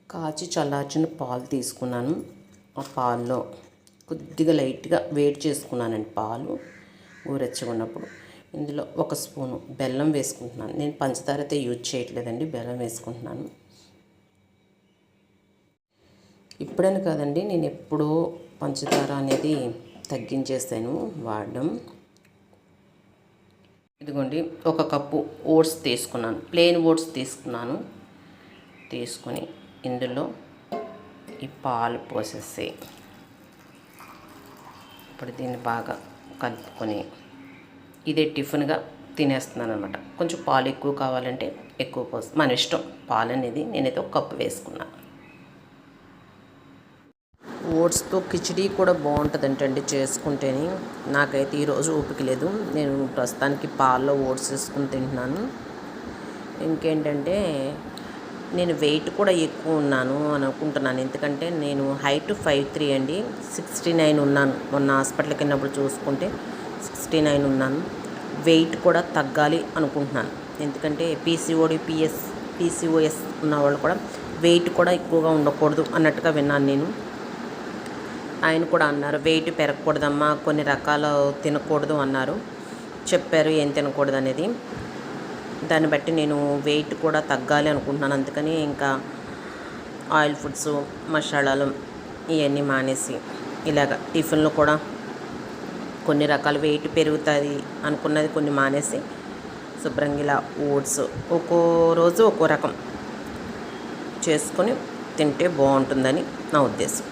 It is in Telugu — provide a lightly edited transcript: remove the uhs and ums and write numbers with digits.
కాచి చల్లార్చిన పాలు తీసుకున్నాను. ఆ పాల్లో కొద్దిగా లైట్గా వేడి చేసుకున్నానండి. పాలు గోరెచ్చగా ఉన్నప్పుడు ఇందులో 1 స్పూను బెల్లం వేసుకుంటున్నాను. నేను పంచదార అయితే యూజ్ చేయట్లేదండి, బెల్లం వేసుకుంటున్నాను. ఇప్పుడని కాదండి, నేను ఎప్పుడూ పంచదార అనేది తగ్గించేసాను వాడడం. ఇదిగోండి, 1 కప్పు ఓట్స్ తీసుకున్నాను, ప్లెయిన్ ఓట్స్ తీసుకున్నాను. తీసుకొని ఇందులో ఈ పాలు పోసేసి ఇప్పుడు దీన్ని బాగా కలుపుకొని ఇదే టిఫిన్గా తినేస్తున్నాను అనమాట. కొంచెం పాలు ఎక్కువ కావాలంటే ఎక్కువ పోసి మన ఇష్టం. పాలు అనేది నేనైతే 1 కప్పు వేసుకున్నాను. ఓట్స్తో కిచిడీ కూడా బాగుంటుందంటండి చేసుకుంటేనే. నాకైతే ఈరోజు ఓపిక లేదు. నేను ప్రస్తుతానికి పాల్లో ఓట్స్ వేసుకుని తింటున్నాను. ఇంకేంటంటే నేను వెయిట్ కూడా ఎక్కువ ఉన్నాను అని అనుకుంటున్నాను. ఎందుకంటే నేను హైట్ 5'3" అండి, 69 ఉన్నాను. మొన్న హాస్పిటల్కి వెళ్ళినప్పుడు చూసుకుంటే 69 ఉన్నాను. వెయిట్ కూడా తగ్గాలి అనుకుంటున్నాను. ఎందుకంటే పీసీఓఎస్ ఉన్నవాళ్ళు కూడా వెయిట్ కూడా ఎక్కువగా ఉండకూడదు అన్నట్టుగా విన్నాను నేను. ఆయన కూడా అన్నారు, వెయిట్ పెరగకూడదమ్మా, కొన్ని రకాలు తినకూడదు అన్నారు, చెప్పారు ఏం తినకూడదు అనేది. దాన్ని బట్టి నేను వెయిట్ కూడా తగ్గాలి అనుకుంటున్నాను. అందుకని ఇంకా ఆయిల్ ఫుడ్స్, మసాలాలు ఇవన్నీ మానేసి ఇలాగ టిఫిన్లో కూడా కొన్ని రకాల వెయిట్ పెరుగుతుంది అనుకున్నది కొన్ని మానేసి శుభ్రంగా ఇలా ఓట్స్ ఒక్కో రోజు ఒక్కో రకం చేసుకొని తింటే బాగుంటుందని నా ఉద్దేశం.